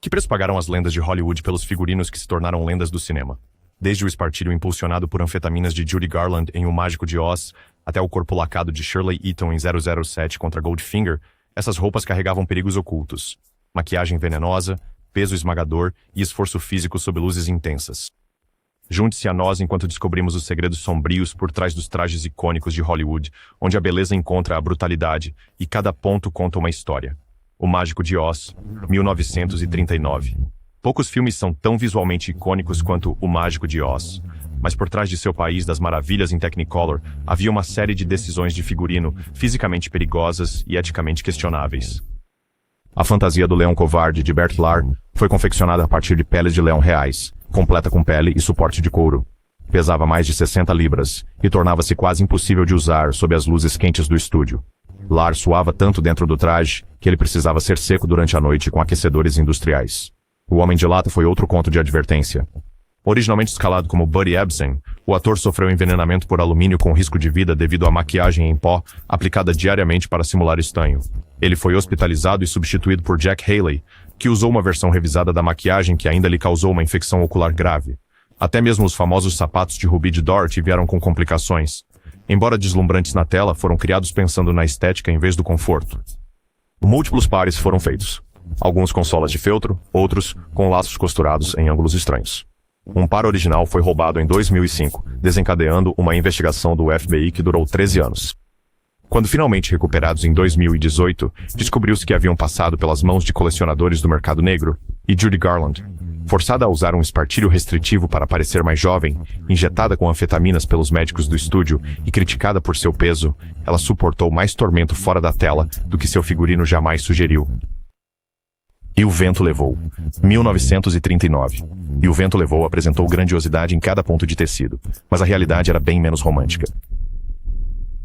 Que preço pagaram as lendas de Hollywood pelos figurinos que se tornaram lendas do cinema? Desde o espartilho impulsionado por anfetaminas de Judy Garland em O Mágico de Oz, até o corpo lacado de Shirley Eaton em 007 contra Goldfinger, essas roupas carregavam perigos ocultos. Maquiagem venenosa, peso esmagador e esforço físico sob luzes intensas. Junte-se a nós enquanto descobrimos os segredos sombrios por trás dos trajes icônicos de Hollywood, onde a beleza encontra a brutalidade e cada ponto conta uma história. O Mágico de Oz, 1939. Poucos filmes são tão visualmente icônicos quanto O Mágico de Oz, mas por trás de seu país das maravilhas em Technicolor havia uma série de decisões de figurino fisicamente perigosas e eticamente questionáveis. A fantasia do Leão Covarde de Bert Lahr foi confeccionada a partir de peles de leão reais, completa com pele e suporte de couro. Pesava mais de 60 libras e tornava-se quase impossível de usar sob as luzes quentes do estúdio. Lahr suava tanto dentro do traje que ele precisava ser seco durante a noite com aquecedores industriais. O Homem de Lata foi outro conto de advertência. Originalmente escalado como Buddy Ebsen, o ator sofreu envenenamento por alumínio com risco de vida devido à maquiagem em pó aplicada diariamente para simular estanho. Ele foi hospitalizado e substituído por Jack Haley, que usou uma versão revisada da maquiagem que ainda lhe causou uma infecção ocular grave. Até mesmo os famosos sapatos de Ruby de Dorothy vieram com complicações. Embora deslumbrantes na tela, foram criados pensando na estética em vez do conforto. Múltiplos pares foram feitos. Alguns com solas de feltro, outros com laços costurados em ângulos estranhos. Um par original foi roubado em 2005, desencadeando uma investigação do FBI que durou 13 anos. Quando finalmente recuperados em 2018, descobriu-se que haviam passado pelas mãos de colecionadores do mercado negro, e Judy Garland, forçada a usar um espartilho restritivo para parecer mais jovem, injetada com anfetaminas pelos médicos do estúdio e criticada por seu peso, ela suportou mais tormento fora da tela do que seu figurino jamais sugeriu. E o Vento Levou, 1939. E o Vento Levou apresentou grandiosidade em cada ponto de tecido, mas a realidade era bem menos romântica.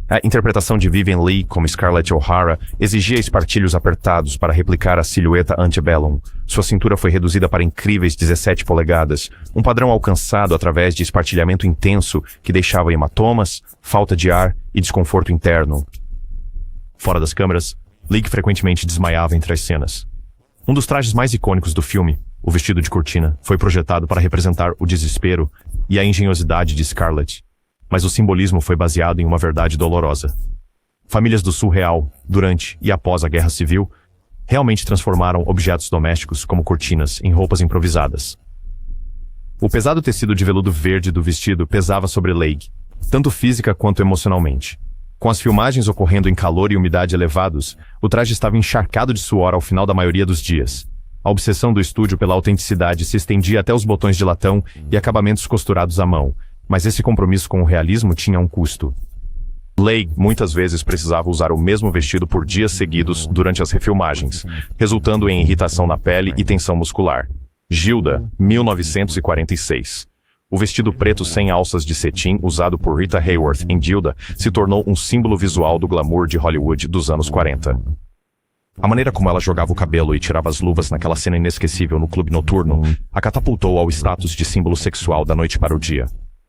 A interpretação de Vivien Leigh como Scarlett O'Hara exigia espartilhos apertados para replicar a silhueta antebellum. Sua cintura foi reduzida para incríveis 17 polegadas, um padrão alcançado através de espartilhamento intenso que deixava hematomas, falta de ar e desconforto interno. Fora das câmeras, Leigh frequentemente desmaiava entre as cenas. Um dos trajes mais icônicos do filme, o vestido de cortina, foi projetado para representar o desespero e a engenhosidade de Scarlett. Mas o simbolismo foi baseado em uma verdade dolorosa. Famílias do Sul Real, durante e após a Guerra Civil, realmente transformaram objetos domésticos como cortinas em roupas improvisadas. O pesado tecido de veludo verde do vestido pesava sobre Leigh, tanto física quanto emocionalmente. Com as filmagens ocorrendo em calor e umidade elevados, o traje estava encharcado de suor ao final da maioria dos dias. A obsessão do estúdio pela autenticidade se estendia até os botões de latão e acabamentos costurados à mão, mas esse compromisso com o realismo tinha um custo. Leigh muitas vezes precisava usar o mesmo vestido por dias seguidos durante as refilmagens, resultando em irritação na pele e tensão muscular. Gilda, 1946. O vestido preto sem alças de cetim usado por Rita Hayworth em Gilda se tornou um símbolo visual do glamour de Hollywood dos anos 40. A maneira como ela jogava o cabelo e tirava as luvas naquela cena inesquecível no clube noturno a catapultou ao status de símbolo sexual da noite para o dia.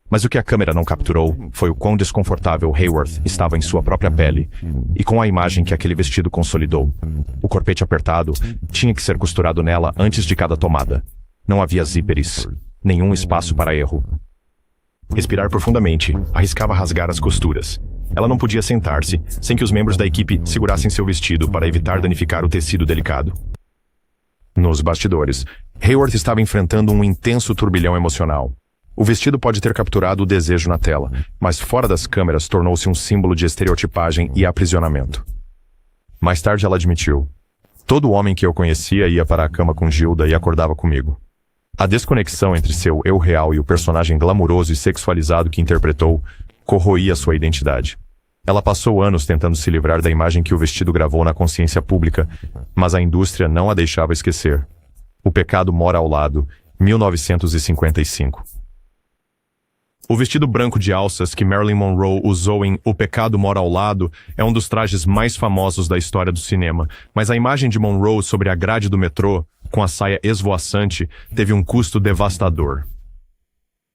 Mas o que a câmera não capturou foi o quão desconfortável Hayworth estava em sua própria pele e com a imagem que aquele vestido consolidou. O corpete apertado tinha que ser costurado nela antes de cada tomada. Não havia zíperes, nenhum espaço para erro. Respirar profundamente, arriscava rasgar as costuras. Ela não podia sentar-se sem que os membros da equipe segurassem seu vestido para evitar danificar o tecido delicado. Nos bastidores, Hayworth estava enfrentando um intenso turbilhão emocional. O vestido pode ter capturado o desejo na tela, mas fora das câmeras tornou-se um símbolo de estereotipagem e aprisionamento. Mais tarde ela admitiu: todo homem que eu conhecia ia para a cama com Gilda e acordava comigo. A desconexão entre seu eu real e o personagem glamuroso e sexualizado que interpretou corroía sua identidade. Ela passou anos tentando se livrar da imagem que o vestido gravou na consciência pública, mas a indústria não a deixava esquecer. O Pecado Mora ao Lado, 1955. O vestido branco de alças que Marilyn Monroe usou em O Pecado Mora ao Lado é um dos trajes mais famosos da história do cinema, mas a imagem de Monroe sobre a grade do metrô, com a saia esvoaçante, teve um custo devastador.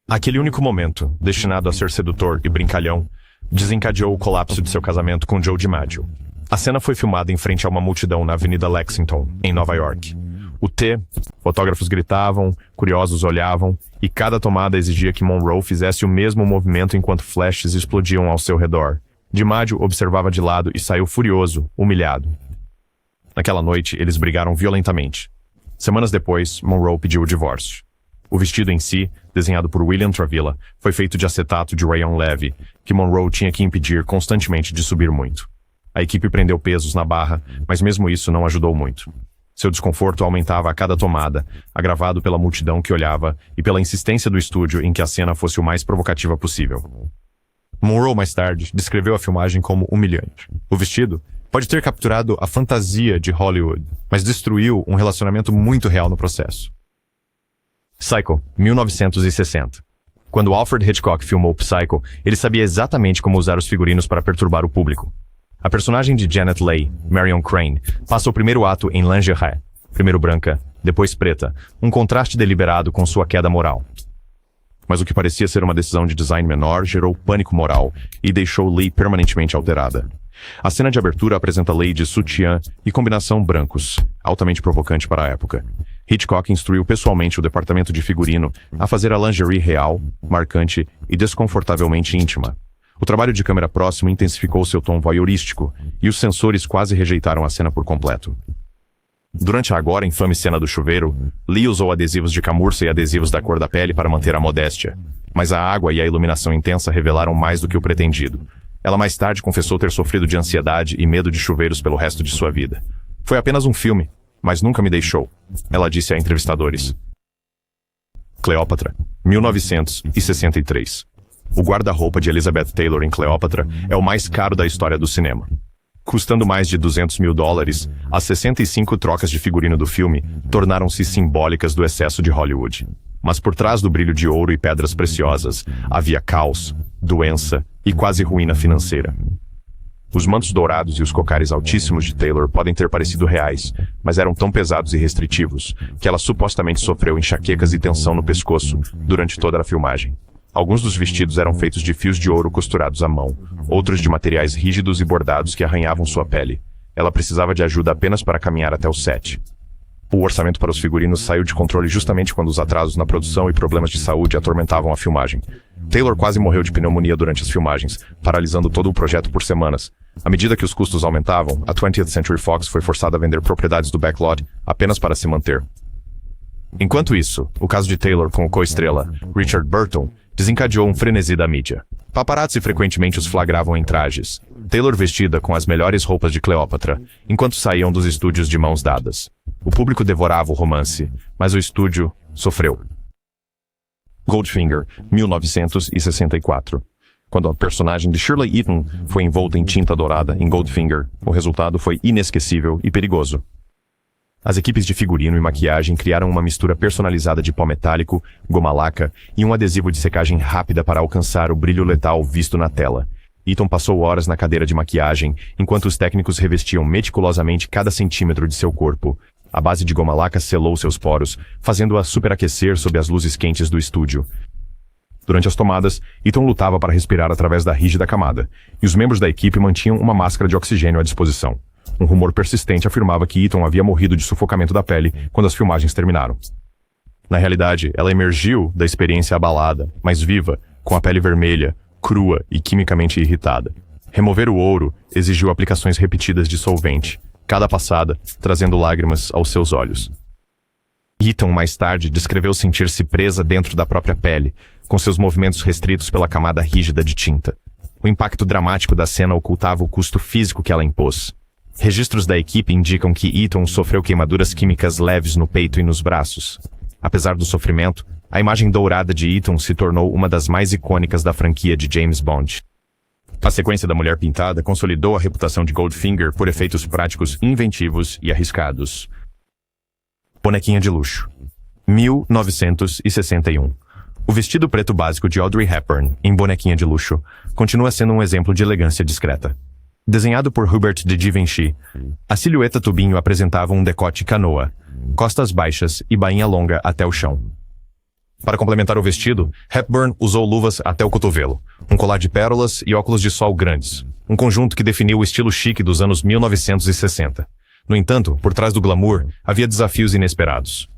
Aquele único momento, destinado a ser sedutor e brincalhão, desencadeou o colapso de seu casamento com Joe DiMaggio. A cena foi filmada em frente a uma multidão na Avenida Lexington, em Nova York. O T, Fotógrafos gritavam, curiosos olhavam, e cada tomada exigia que Monroe fizesse o mesmo movimento enquanto flashes explodiam ao seu redor. DiMaggio observava de lado e saiu furioso, humilhado. Naquela noite, eles brigaram violentamente. Semanas depois, Monroe pediu o divórcio. O vestido em si, desenhado por William Travilla, foi feito de acetato de rayon leve, que Monroe tinha que impedir constantemente de subir muito. A equipe prendeu pesos na barra, mas mesmo isso não ajudou muito. Seu desconforto aumentava a cada tomada, agravado pela multidão que olhava e pela insistência do estúdio em que a cena fosse o mais provocativa possível. Monroe, mais tarde, descreveu a filmagem como humilhante. O vestido pode ter capturado a fantasia de Hollywood, mas destruiu um relacionamento muito real no processo. Psycho, 1960. Quando Alfred Hitchcock filmou Psycho, ele sabia exatamente como usar os figurinos para perturbar o público. A personagem de Janet Leigh, Marion Crane, passa o primeiro ato em lingerie, primeiro branca, depois preta, um contraste deliberado com sua queda moral. Mas o que parecia ser uma decisão de design menor gerou pânico moral e deixou Leigh permanentemente alterada. A cena de abertura apresenta Leigh de sutiã e combinação brancos, altamente provocante para a época. Hitchcock instruiu pessoalmente o departamento de figurino a fazer a lingerie real, marcante e desconfortavelmente íntima. O trabalho de câmera próxima intensificou seu tom voyeurístico, e os sensores quase rejeitaram a cena por completo. Durante a agora infame cena do chuveiro, Leigh usou adesivos de camurça e adesivos da cor da pele para manter a modéstia, mas a água e a iluminação intensa revelaram mais do que o pretendido. Ela mais tarde confessou ter sofrido de ansiedade e medo de chuveiros pelo resto de sua vida. Foi apenas um filme, mas nunca me deixou, ela disse a entrevistadores. Cleópatra, 1963. O guarda-roupa de Elizabeth Taylor em Cleópatra é o mais caro da história do cinema. Custando mais de $200 mil, as 65 trocas de figurino do filme tornaram-se simbólicas do excesso de Hollywood. Mas por trás do brilho de ouro e pedras preciosas, havia caos, doença e quase ruína financeira. Os mantos dourados e os cocares altíssimos de Taylor podem ter parecido reais, mas eram tão pesados e restritivos que ela supostamente sofreu enxaquecas e tensão no pescoço durante toda a filmagem. Alguns dos vestidos eram feitos de fios de ouro costurados à mão, outros de materiais rígidos e bordados que arranhavam sua pele. Ela precisava de ajuda apenas para caminhar até o set. O orçamento para os figurinos saiu de controle justamente quando os atrasos na produção e problemas de saúde atormentavam a filmagem. Taylor quase morreu de pneumonia durante as filmagens, paralisando todo o projeto por semanas. À medida que os custos aumentavam, a 20th Century Fox foi forçada a vender propriedades do backlot apenas para se manter. Enquanto isso, o caso de Taylor com o co-estrela, Richard Burton, desencadeou um frenesi da mídia. Paparazzi frequentemente os flagravam em trajes. Taylor vestida com as melhores roupas de Cleópatra, enquanto saíam dos estúdios de mãos dadas. O público devorava o romance, mas o estúdio sofreu. Goldfinger, 1964. Quando a personagem de Shirley Eaton foi envolta em tinta dourada em Goldfinger, o resultado foi inesquecível e perigoso. As equipes de figurino e maquiagem criaram uma mistura personalizada de pó metálico, goma laca e um adesivo de secagem rápida para alcançar o brilho letal visto na tela. Eaton passou horas na cadeira de maquiagem, enquanto os técnicos revestiam meticulosamente cada centímetro de seu corpo. A base de goma laca selou seus poros, fazendo-a superaquecer sob as luzes quentes do estúdio. Durante as tomadas, Eaton lutava para respirar através da rígida camada, e os membros da equipe mantinham uma máscara de oxigênio à disposição. Um rumor persistente afirmava que Eaton havia morrido de sufocamento da pele quando as filmagens terminaram. Na realidade, ela emergiu da experiência abalada, mas viva, com a pele vermelha, crua e quimicamente irritada. Remover o ouro exigiu aplicações repetidas de solvente, cada passada trazendo lágrimas aos seus olhos. Eaton, mais tarde, descreveu sentir-se presa dentro da própria pele, com seus movimentos restritos pela camada rígida de tinta. O impacto dramático da cena ocultava o custo físico que ela impôs. Registros da equipe indicam que Eaton sofreu queimaduras químicas leves no peito e nos braços. Apesar do sofrimento, a imagem dourada de Eaton se tornou uma das mais icônicas da franquia de James Bond. A sequência da Mulher Pintada consolidou a reputação de Goldfinger por efeitos práticos inventivos e arriscados. Bonequinha de luxo. 1961. O vestido preto básico de Audrey Hepburn, em Bonequinha de luxo, continua sendo um exemplo de elegância discreta. Desenhado por Hubert de Givenchy, a silhueta tubinho apresentava um decote canoa, costas baixas e bainha longa até o chão. Para complementar o vestido, Hepburn usou luvas até o cotovelo, um colar de pérolas e óculos de sol grandes, um conjunto que definiu o estilo chique dos anos 1960. No entanto, por trás do glamour, havia desafios inesperados.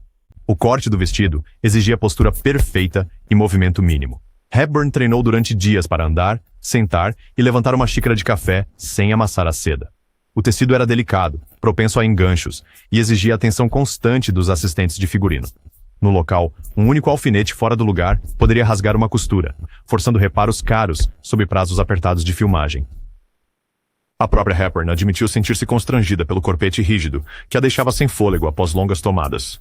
O corte do vestido exigia postura perfeita e movimento mínimo. Hepburn treinou durante dias para andar, sentar e levantar uma xícara de café sem amassar a seda. O tecido era delicado, propenso a enganchos, e exigia atenção constante dos assistentes de figurino. No local, um único alfinete fora do lugar poderia rasgar uma costura, forçando reparos caros sob prazos apertados de filmagem. A própria Hepburn admitiu sentir-se constrangida pelo corpete rígido, que a deixava sem fôlego após longas tomadas.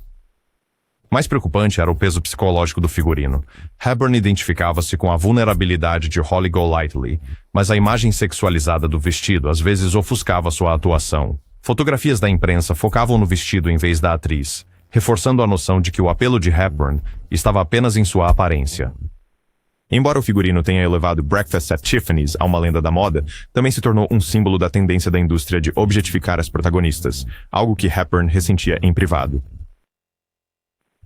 Mais preocupante era o peso psicológico do figurino. Hepburn identificava-se com a vulnerabilidade de Holly Golightly, mas a imagem sexualizada do vestido às vezes ofuscava sua atuação. Fotografias da imprensa focavam no vestido em vez da atriz, reforçando a noção de que o apelo de Hepburn estava apenas em sua aparência. Embora o figurino tenha elevado Breakfast at Tiffany's a uma lenda da moda, também se tornou um símbolo da tendência da indústria de objetificar as protagonistas, algo que Hepburn ressentia em privado.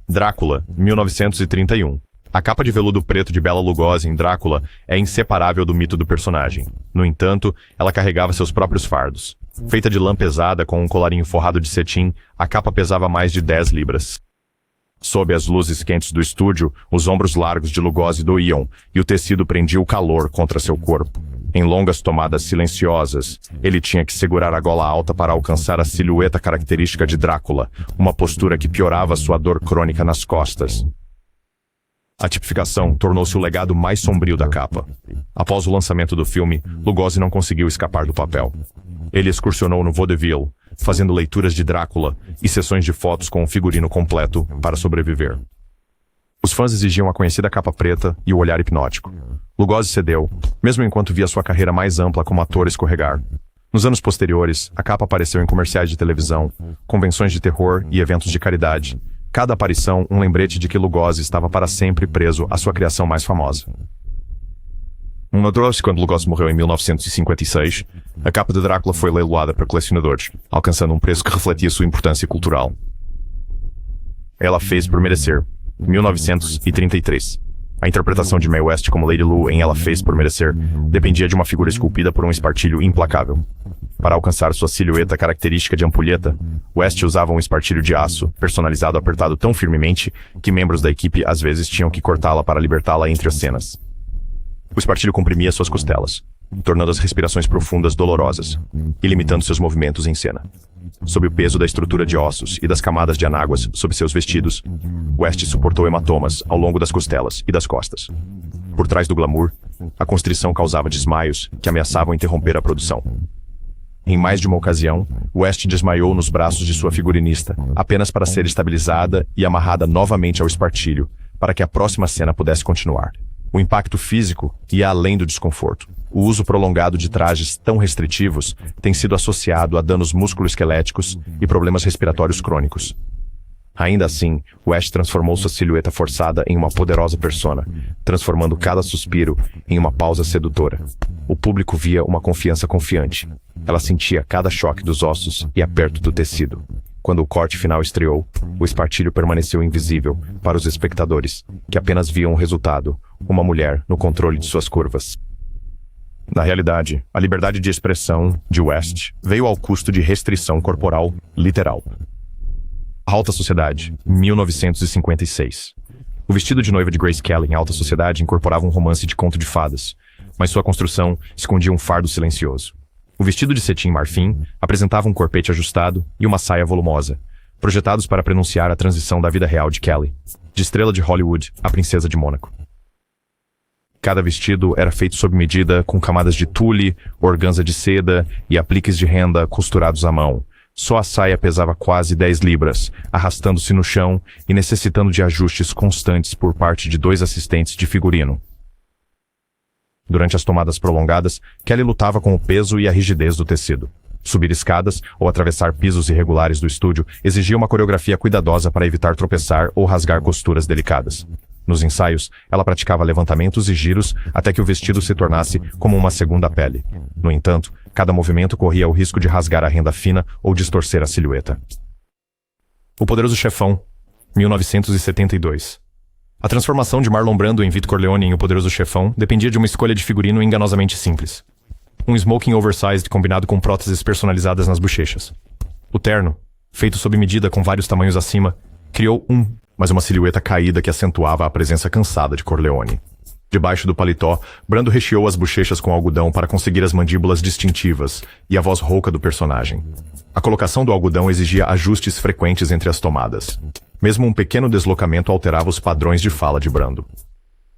Drácula, 1931. A capa de veludo preto de Bela Lugosi em Drácula é inseparável do mito do personagem. No entanto, ela carregava seus próprios fardos. Feita de lã pesada com um colarinho forrado de cetim, a capa pesava mais de 10 libras. Sob as luzes quentes do estúdio, os ombros largos de Lugosi doíam e o tecido prendia o calor contra seu corpo. Em longas tomadas silenciosas, ele tinha que segurar a gola alta para alcançar a silhueta característica de Drácula, uma postura que piorava sua dor crônica nas costas. A tipificação tornou-se o legado mais sombrio da capa. Após o lançamento do filme, Lugosi não conseguiu escapar do papel. Ele excursionou no vaudeville, fazendo leituras de Drácula e sessões de fotos com o figurino completo para sobreviver. Os fãs exigiam a conhecida capa preta e o olhar hipnótico. Lugosi cedeu, mesmo enquanto via sua carreira mais ampla como ator escorregar. Nos anos posteriores, a capa apareceu em comerciais de televisão, convenções de terror e eventos de caridade. Cada aparição um lembrete de que Lugosi estava para sempre preso à sua criação mais famosa. Um ano quando Lugosi morreu em 1956, a capa de Drácula foi leiloada para colecionadores, alcançando um preço que refletia sua importância cultural. Ela fez por merecer, 1933. A interpretação de Mae West como Lady Lu em Ela Fez por Merecer dependia de uma figura esculpida por um espartilho implacável. Para alcançar sua silhueta característica de ampulheta, West usava um espartilho de aço, personalizado apertado tão firmemente que membros da equipe às vezes tinham que cortá-la para libertá-la entre as cenas. O espartilho comprimia suas costelas, tornando as respirações profundas dolorosas e limitando seus movimentos em cena. Sob o peso da estrutura de ossos e das camadas de anáguas sob seus vestidos, West suportou hematomas ao longo das costelas e das costas. Por trás do glamour, a constrição causava desmaios que ameaçavam interromper a produção. Em mais de uma ocasião, West desmaiou nos braços de sua figurinista, apenas para ser estabilizada e amarrada novamente ao espartilho, para que a próxima cena pudesse continuar. O impacto físico ia além do desconforto. O uso prolongado de trajes tão restritivos tem sido associado a danos musculoesqueléticos e problemas respiratórios crônicos. Ainda assim, West transformou sua silhueta forçada em uma poderosa persona, transformando cada suspiro em uma pausa sedutora. O público via uma confiança confiante. Ela sentia cada choque dos ossos e aperto do tecido. Quando o corte final estreou, o espartilho permaneceu invisível para os espectadores, que apenas viam o resultado, uma mulher no controle de suas curvas. Na realidade, a liberdade de expressão de West veio ao custo de restrição corporal literal. Alta Sociedade, 1956. O vestido de noiva de Grace Kelly em Alta Sociedade incorporava um romance de conto de fadas, mas sua construção escondia um fardo silencioso. O vestido de cetim marfim apresentava um corpete ajustado e uma saia volumosa, projetados para prenunciar a transição da vida real de Kelly, de estrela de Hollywood à princesa de Mônaco. Cada vestido era feito sob medida com camadas de tule, organza de seda e apliques de renda costurados à mão. Só a saia pesava quase 10 libras, arrastando-se no chão e necessitando de ajustes constantes por parte de 2 assistentes de figurino. Durante as tomadas prolongadas, Kelly lutava com o peso e a rigidez do tecido. Subir escadas ou atravessar pisos irregulares do estúdio exigia uma coreografia cuidadosa para evitar tropeçar ou rasgar costuras delicadas. Nos ensaios, ela praticava levantamentos e giros até que o vestido se tornasse como uma segunda pele. No entanto, cada movimento corria o risco de rasgar a renda fina ou distorcer a silhueta. O Poderoso Chefão, 1972. A transformação de Marlon Brando em Vito Corleone em O Poderoso Chefão dependia de uma escolha de figurino enganosamente simples. Um smoking oversized combinado com próteses personalizadas nas bochechas. O terno, feito sob medida com vários tamanhos acima, criou um mas uma silhueta caída que acentuava a presença cansada de Corleone. Debaixo do paletó, Brando recheou as bochechas com algodão para conseguir as mandíbulas distintivas e a voz rouca do personagem. A colocação do algodão exigia ajustes frequentes entre as tomadas. Mesmo um pequeno deslocamento alterava os padrões de fala de Brando.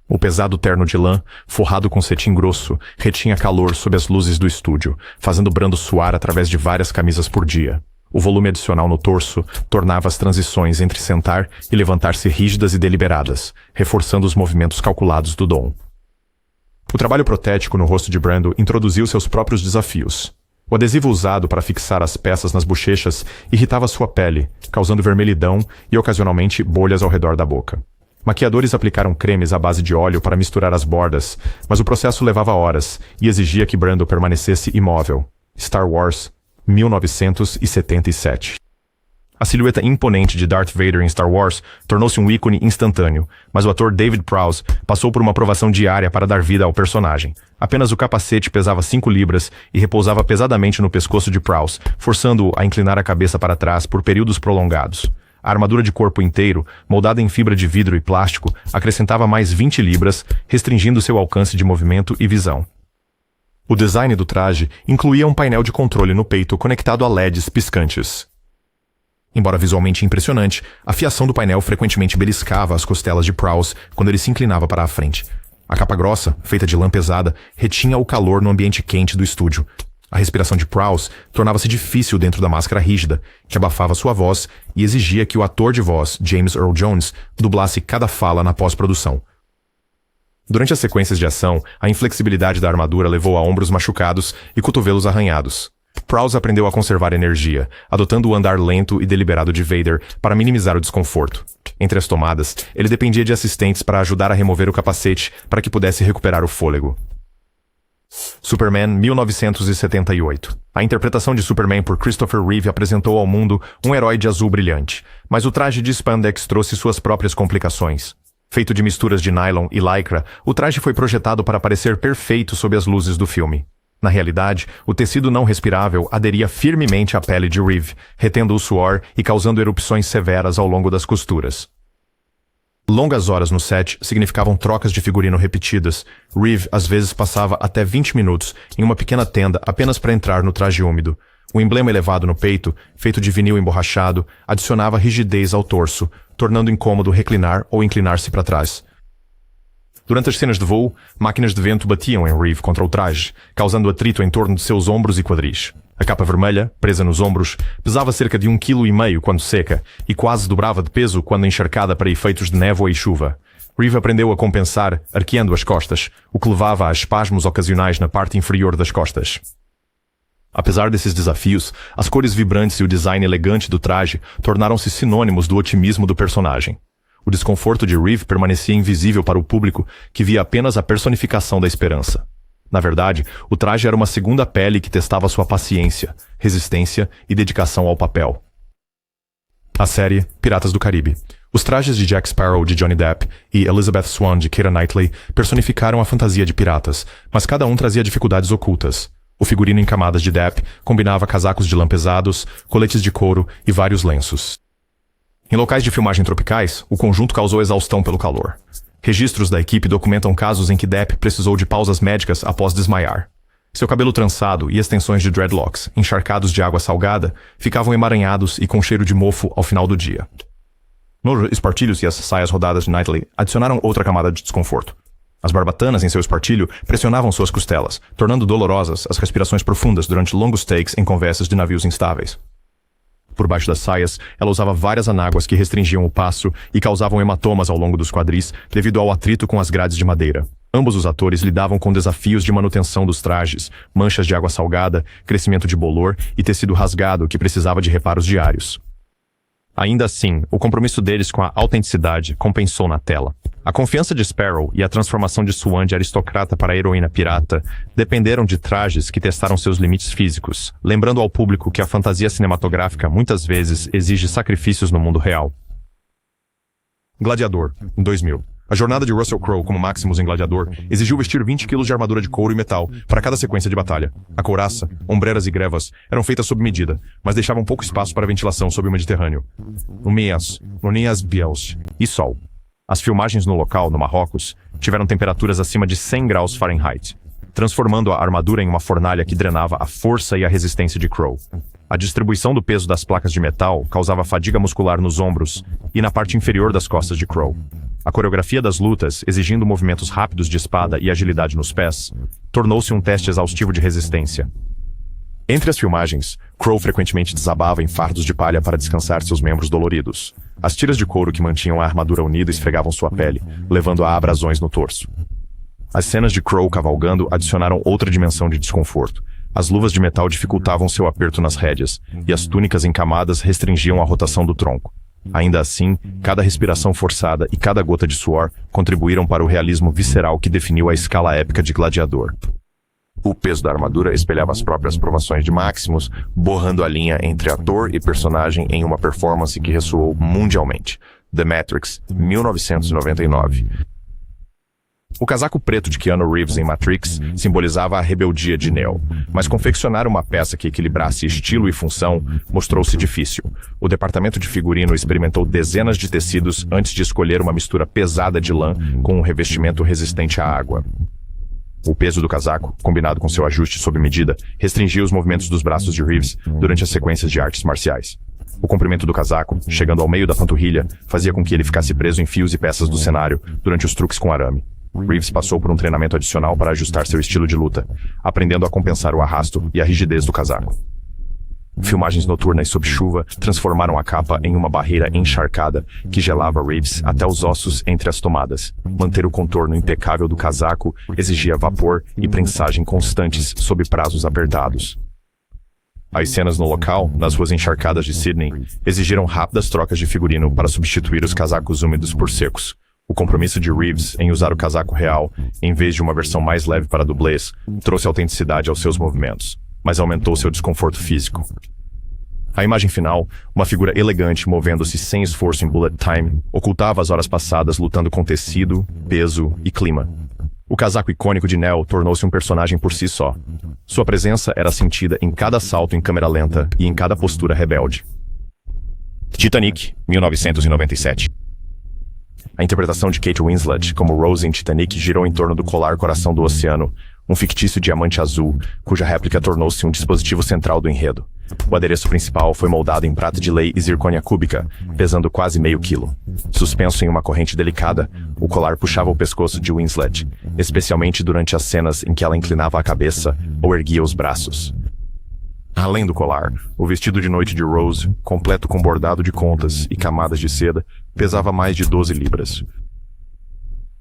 O pesado terno de lã, forrado com cetim grosso, retinha calor sob as luzes do estúdio, fazendo Brando suar através de várias camisas por dia. O volume adicional no torso tornava as transições entre sentar e levantar-se rígidas e deliberadas, reforçando os movimentos calculados do Dom. O trabalho protético no rosto de Brando introduziu seus próprios desafios. O adesivo usado para fixar as peças nas bochechas irritava sua pele, causando vermelhidão e ocasionalmente bolhas ao redor da boca. Maquiadores aplicaram cremes à base de óleo para misturar as bordas, mas o processo levava horas e exigia que Brando permanecesse imóvel. Star Wars, 1977. A silhueta imponente de Darth Vader em Star Wars tornou-se um ícone instantâneo, mas o ator David Prowse passou por uma provação diária para dar vida ao personagem. Apenas o capacete pesava 5 libras e repousava pesadamente no pescoço de Prowse, forçando-o a inclinar a cabeça para trás por períodos prolongados. A armadura de corpo inteiro, moldada em fibra de vidro e plástico, acrescentava mais 20 libras, restringindo seu alcance de movimento e visão. O design do traje incluía um painel de controle no peito conectado a LEDs piscantes. Embora visualmente impressionante, a fiação do painel frequentemente beliscava as costelas de Prowse quando ele se inclinava para a frente. A capa grossa, feita de lã pesada, retinha o calor no ambiente quente do estúdio. A respiração de Prowse tornava-se difícil dentro da máscara rígida, que abafava sua voz e exigia que o ator de voz, James Earl Jones, dublasse cada fala na pós-produção. Durante as sequências de ação, a inflexibilidade da armadura levou a ombros machucados e cotovelos arranhados. Prowse aprendeu a conservar energia, adotando o andar lento e deliberado de Vader para minimizar o desconforto. Entre as tomadas, ele dependia de assistentes para ajudar a remover o capacete para que pudesse recuperar o fôlego. Superman, 1978. A interpretação de Superman por Christopher Reeve apresentou ao mundo um herói de azul brilhante, mas o traje de spandex trouxe suas próprias complicações. Feito de misturas de nylon e lycra, o traje foi projetado para parecer perfeito sob as luzes do filme. Na realidade, o tecido não respirável aderia firmemente à pele de Reeve, retendo o suor e causando erupções severas ao longo das costuras. Longas horas no set significavam trocas de figurino repetidas. Reeve às vezes passava até 20 minutos em uma pequena tenda apenas para entrar no traje úmido. O emblema elevado no peito, feito de vinil emborrachado, adicionava rigidez ao torso, tornando incômodo reclinar ou inclinar-se para trás. Durante as cenas de voo, máquinas de vento batiam em Reeve contra o traje, causando atrito em torno de seus ombros e quadris. A capa vermelha, presa nos ombros, pesava cerca de 1,5 kg quando seca, e quase dobrava de peso quando encharcada para efeitos de névoa e chuva. Reeve aprendeu a compensar, arqueando as costas, o que levava a espasmos ocasionais na parte inferior das costas. Apesar desses desafios, as cores vibrantes e o design elegante do traje tornaram-se sinônimos do otimismo do personagem. O desconforto de Reeve permanecia invisível para o público, que via apenas a personificação da esperança. Na verdade, o traje era uma segunda pele que testava sua paciência, resistência e dedicação ao papel. A série Piratas do Caribe. Os trajes de Jack Sparrow de Johnny Depp e Elizabeth Swann de Keira Knightley personificaram a fantasia de piratas, mas cada um trazia dificuldades ocultas. O figurino em camadas de Depp combinava casacos de lã pesados, coletes de couro e vários lenços. Em locais de filmagem tropicais, o conjunto causou exaustão pelo calor. Registros da equipe documentam casos em que Depp precisou de pausas médicas após desmaiar. Seu cabelo trançado e extensões de dreadlocks, encharcados de água salgada, ficavam emaranhados e com cheiro de mofo ao final do dia. Nos espartilhos e as saias rodadas de Knightley adicionaram outra camada de desconforto. As barbatanas em seu espartilho pressionavam suas costelas, tornando dolorosas as respirações profundas durante longos takes em conversas de navios instáveis. Por baixo das saias, ela usava várias anáguas que restringiam o passo e causavam hematomas ao longo dos quadris devido ao atrito com as grades de madeira. Ambos os atores lidavam com desafios de manutenção dos trajes, manchas de água salgada, crescimento de bolor e tecido rasgado que precisava de reparos diários. Ainda assim, o compromisso deles com a autenticidade compensou na tela. A confiança de Sparrow e a transformação de Swann de aristocrata para heroína pirata dependeram de trajes que testaram seus limites físicos, lembrando ao público que a fantasia cinematográfica muitas vezes exige sacrifícios no mundo real. Gladiador, em 2000. A jornada de Russell Crowe como Maximus em Gladiador exigiu vestir 20 kg de armadura de couro e metal para cada sequência de batalha. A couraça, ombreiras e grevas eram feitas sob medida, mas deixavam pouco espaço para ventilação sob o Mediterrâneo. Nonias Bielsk. e sol. As filmagens no local, no Marrocos, tiveram temperaturas acima de 100 graus Fahrenheit, transformando a armadura em uma fornalha que drenava a força e a resistência de Crow. A distribuição do peso das placas de metal causava fadiga muscular nos ombros e na parte inferior das costas de Crow. A coreografia das lutas, exigindo movimentos rápidos de espada e agilidade nos pés, tornou-se um teste exaustivo de resistência. Entre as filmagens, Crow frequentemente desabava em fardos de palha para descansar seus membros doloridos. As tiras de couro que mantinham a armadura unida esfregavam sua pele, levando a abrasões no torso. As cenas de Crow cavalgando adicionaram outra dimensão de desconforto. As luvas de metal dificultavam seu aperto nas rédeas, e as túnicas encamadas restringiam a rotação do tronco. Ainda assim, cada respiração forçada e cada gota de suor contribuíram para o realismo visceral que definiu a escala épica de Gladiador. O peso da armadura espelhava as próprias provações de Maximus, borrando a linha entre ator e personagem em uma performance que ressoou mundialmente. The Matrix, 1999. O casaco preto de Keanu Reeves em Matrix simbolizava a rebeldia de Neo, mas confeccionar uma peça que equilibrasse estilo e função mostrou-se difícil. O departamento de figurino experimentou dezenas de tecidos antes de escolher uma mistura pesada de lã com um revestimento resistente à água. O peso do casaco, combinado com seu ajuste sob medida, restringia os movimentos dos braços de Reeves durante as sequências de artes marciais. O comprimento do casaco, chegando ao meio da panturrilha, fazia com que ele ficasse preso em fios e peças do cenário durante os truques com arame. Reeves passou por um treinamento adicional para ajustar seu estilo de luta, aprendendo a compensar o arrasto e a rigidez do casaco. Filmagens noturnas sob chuva transformaram a capa em uma barreira encharcada que gelava Reeves até os ossos entre as tomadas. Manter o contorno impecável do casaco exigia vapor e prensagem constantes sob prazos apertados. As cenas no local, nas ruas encharcadas de Sydney, exigiram rápidas trocas de figurino para substituir os casacos úmidos por secos. O compromisso de Reeves em usar o casaco real, em vez de uma versão mais leve para dublês, trouxe autenticidade aos seus movimentos, mas aumentou seu desconforto físico. A imagem final, uma figura elegante movendo-se sem esforço em bullet time, ocultava as horas passadas lutando com tecido, peso e clima. O casaco icônico de Neo tornou-se um personagem por si só. Sua presença era sentida em cada salto em câmera lenta e em cada postura rebelde. Titanic, 1997. A interpretação de Kate Winslet como Rose em Titanic girou em torno do colar Coração do Oceano, um fictício diamante azul, cuja réplica tornou-se um dispositivo central do enredo. O adereço principal foi moldado em prata de lei e zircônia cúbica, pesando quase meio quilo. Suspenso em uma corrente delicada, o colar puxava o pescoço de Winslet, especialmente durante as cenas em que ela inclinava a cabeça ou erguia os braços. Além do colar, o vestido de noite de Rose, completo com bordado de contas e camadas de seda, pesava mais de 12 libras.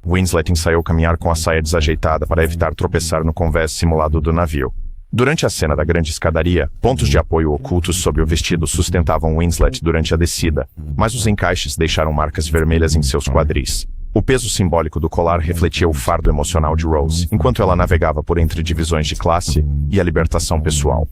Winslet ensaiou caminhar com a saia desajeitada para evitar tropeçar no convés simulado do navio. Durante a cena da grande escadaria, pontos de apoio ocultos sob o vestido sustentavam Winslet durante a descida, mas os encaixes deixaram marcas vermelhas em seus quadris. O peso simbólico do colar refletia o fardo emocional de Rose, enquanto ela navegava por entre divisões de classe e a libertação pessoal.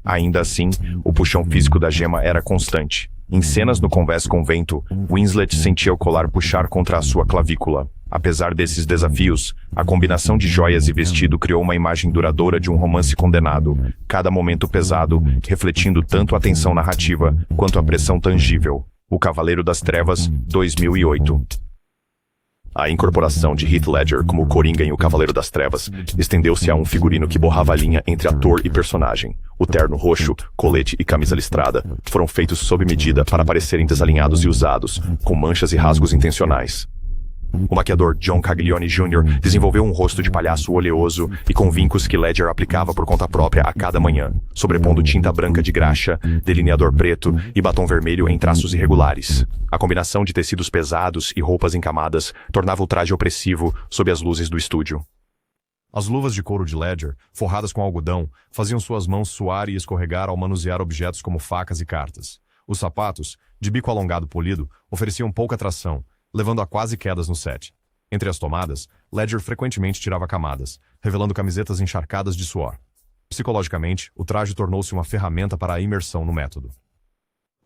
Ainda assim, o puxão físico da gema era constante. Em cenas no convés com vento, Winslet sentia o colar puxar contra a sua clavícula. Apesar desses desafios, a combinação de joias e vestido criou uma imagem duradoura de um romance condenado, cada momento pesado, refletindo tanto a tensão narrativa quanto a pressão tangível. O Cavaleiro das Trevas, 2008. A incorporação de Heath Ledger como Coringa em O Cavaleiro das Trevas estendeu-se a um figurino que borrava a linha entre ator e personagem. O terno roxo, colete e camisa listrada foram feitos sob medida para parecerem desalinhados e usados, com manchas e rasgos intencionais. O maquiador John Caglione Jr. desenvolveu um rosto de palhaço oleoso e com vincos que Ledger aplicava por conta própria a cada manhã, sobrepondo tinta branca de graxa, delineador preto e batom vermelho em traços irregulares. A combinação de tecidos pesados e roupas encamadas tornava o traje opressivo sob as luzes do estúdio. As luvas de couro de Ledger, forradas com algodão, faziam suas mãos suar e escorregar ao manusear objetos como facas e cartas. Os sapatos, de bico alongado polido, ofereciam pouca tração, levando a quase quedas no set. Entre as tomadas, Ledger frequentemente tirava camadas, revelando camisetas encharcadas de suor. Psicologicamente, o traje tornou-se uma ferramenta para a imersão no método.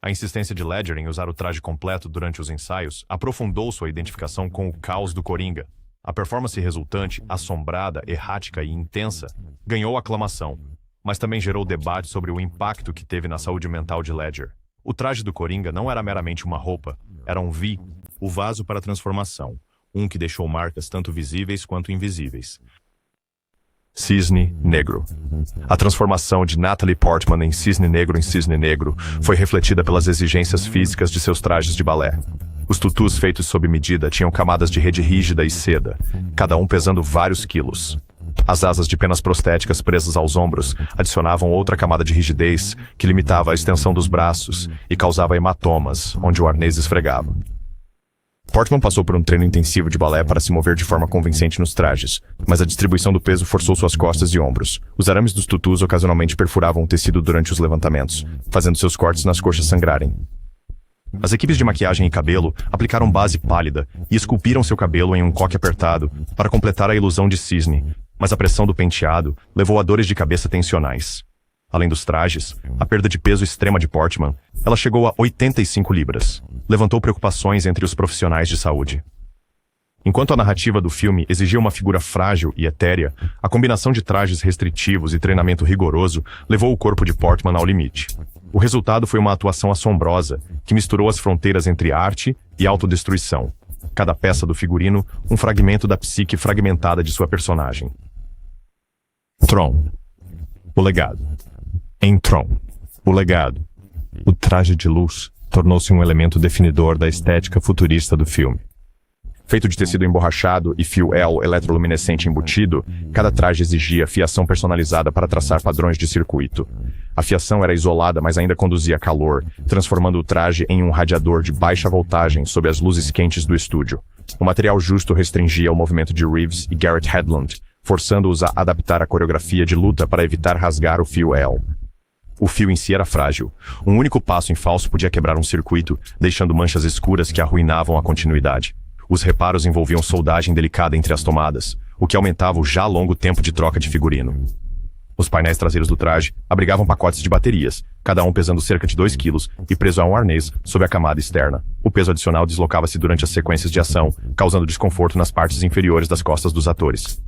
A insistência de Ledger em usar o traje completo durante os ensaios aprofundou sua identificação com o caos do Coringa. A performance resultante, assombrada, errática e intensa, ganhou aclamação, mas também gerou debate sobre o impacto que teve na saúde mental de Ledger. O traje do Coringa não era meramente uma roupa, era um V, o vaso para transformação, um que deixou marcas tanto visíveis quanto invisíveis. Cisne Negro. A transformação de Natalie Portman em Cisne Negro foi refletida pelas exigências físicas de seus trajes de balé. Os tutus feitos sob medida tinham camadas de rede rígida e seda, cada um pesando vários quilos. As asas de penas prostéticas presas aos ombros adicionavam outra camada de rigidez que limitava a extensão dos braços e causava hematomas, onde o arnês esfregava. Portman passou por um treino intensivo de balé para se mover de forma convincente nos trajes, mas a distribuição do peso forçou suas costas e ombros. Os arames dos tutus ocasionalmente perfuravam o tecido durante os levantamentos, fazendo seus cortes nas coxas sangrarem. As equipes de maquiagem e cabelo aplicaram base pálida e esculpiram seu cabelo em um coque apertado para completar a ilusão de cisne, mas a pressão do penteado levou a dores de cabeça tensionais. Além dos trajes, a perda de peso extrema de Portman, ela chegou a 85 libras. Levantou preocupações entre os profissionais de saúde. Enquanto a narrativa do filme exigia uma figura frágil e etérea, a combinação de trajes restritivos e treinamento rigoroso levou o corpo de Portman ao limite. O resultado foi uma atuação assombrosa, que misturou as fronteiras entre arte e autodestruição. Cada peça do figurino, um fragmento da psique fragmentada de sua personagem. Tron. O legado. Em Tron, o legado, o traje de luz tornou-se um elemento definidor da estética futurista do filme. Feito de tecido emborrachado e fio L eletroluminescente embutido, cada traje exigia fiação personalizada para traçar padrões de circuito. A fiação era isolada, mas ainda conduzia calor, transformando o traje em um radiador de baixa voltagem sob as luzes quentes do estúdio. O material justo restringia o movimento de Reeves e Garrett Hedlund, forçando-os a adaptar a coreografia de luta para evitar rasgar o fio L. O fio em si era frágil. Um único passo em falso podia quebrar um circuito, deixando manchas escuras que arruinavam a continuidade. Os reparos envolviam soldagem delicada entre as tomadas, o que aumentava o já longo tempo de troca de figurino. Os painéis traseiros do traje abrigavam pacotes de baterias, cada um pesando cerca de 2 quilos e preso a um arnês sob a camada externa. O peso adicional deslocava-se durante as sequências de ação, causando desconforto nas partes inferiores das costas dos atores.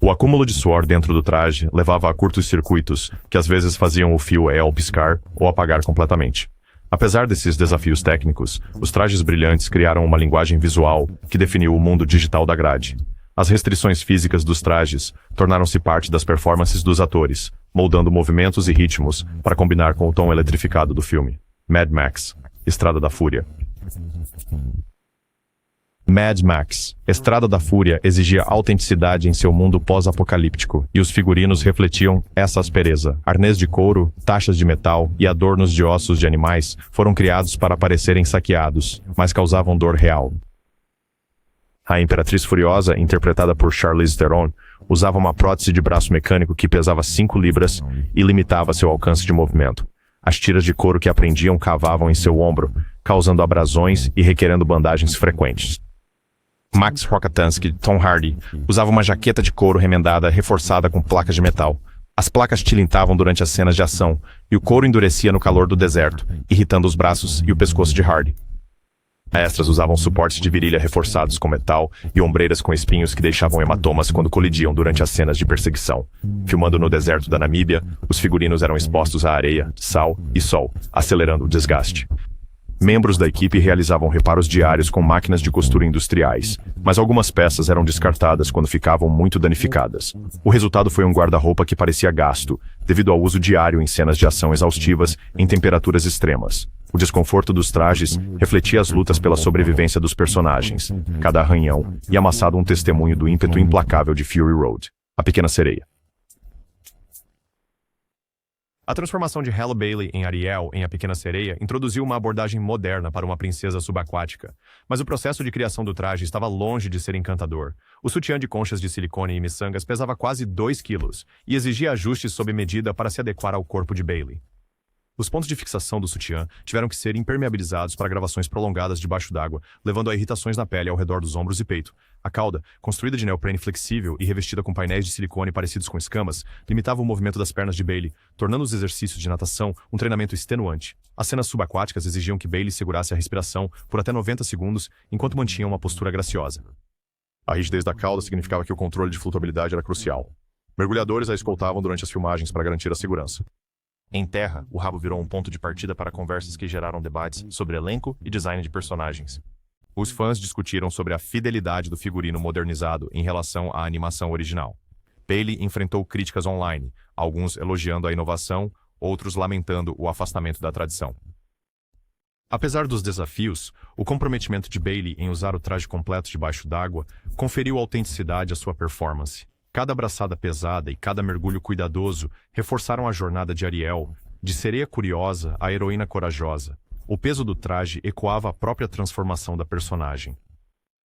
O acúmulo de suor dentro do traje levava a curtos circuitos, que às vezes faziam o fio L piscar ou apagar completamente. Apesar desses desafios técnicos, os trajes brilhantes criaram uma linguagem visual que definiu o mundo digital da grade. As restrições físicas dos trajes tornaram-se parte das performances dos atores, moldando movimentos e ritmos para combinar com o tom eletrificado do filme. Mad Max, Estrada da Fúria. Mad Max, Estrada da Fúria exigia autenticidade em seu mundo pós-apocalíptico, e os figurinos refletiam essa aspereza. Arnês de couro, taxas de metal e adornos de ossos de animais foram criados para parecerem saqueados, mas causavam dor real. A Imperatriz Furiosa, interpretada por Charlize Theron, usava uma prótese de braço mecânico que pesava 5 libras e limitava seu alcance de movimento. As tiras de couro que aprendiam cavavam em seu ombro, causando abrasões e requerendo bandagens frequentes. Max Rokatansky, Tom Hardy, usava uma jaqueta de couro remendada reforçada com placas de metal. As placas tilintavam durante as cenas de ação, e o couro endurecia no calor do deserto, irritando os braços e o pescoço de Hardy. Extras usavam suportes de virilha reforçados com metal e ombreiras com espinhos que deixavam hematomas quando colidiam durante as cenas de perseguição. Filmando no deserto da Namíbia, os figurinos eram expostos à areia, sal e sol, acelerando o desgaste. Membros da equipe realizavam reparos diários com máquinas de costura industriais, mas algumas peças eram descartadas quando ficavam muito danificadas. O resultado foi um guarda-roupa que parecia gasto, devido ao uso diário em cenas de ação exaustivas em temperaturas extremas. O desconforto dos trajes refletia as lutas pela sobrevivência dos personagens, cada arranhão e amassado um testemunho do ímpeto implacável de Fury Road, a Pequena Sereia. A transformação de Halle Bailey em Ariel em A Pequena Sereia introduziu uma abordagem moderna para uma princesa subaquática, mas o processo de criação do traje estava longe de ser encantador. O sutiã de conchas de silicone e miçangas pesava quase 2 quilos e exigia ajustes sob medida para se adequar ao corpo de Bailey. Os pontos de fixação do sutiã tiveram que ser impermeabilizados para gravações prolongadas debaixo d'água, levando a irritações na pele ao redor dos ombros e peito. A cauda, construída de neoprene flexível e revestida com painéis de silicone parecidos com escamas, limitava o movimento das pernas de Bailey, tornando os exercícios de natação um treinamento extenuante. As cenas subaquáticas exigiam que Bailey segurasse a respiração por até 90 segundos enquanto mantinha uma postura graciosa. A rigidez da cauda significava que o controle de flutuabilidade era crucial. Mergulhadores a escoltavam durante as filmagens para garantir a segurança. Em Terra, o rabo virou um ponto de partida para conversas que geraram debates sobre elenco e design de personagens. Os fãs discutiram sobre a fidelidade do figurino modernizado em relação à animação original. Bailey enfrentou críticas online, alguns elogiando a inovação, outros lamentando o afastamento da tradição. Apesar dos desafios, o comprometimento de Bailey em usar o traje completo debaixo d'água conferiu autenticidade à sua performance. Cada braçada pesada e cada mergulho cuidadoso reforçaram a jornada de Ariel, de sereia curiosa à heroína corajosa. O peso do traje ecoava a própria transformação da personagem.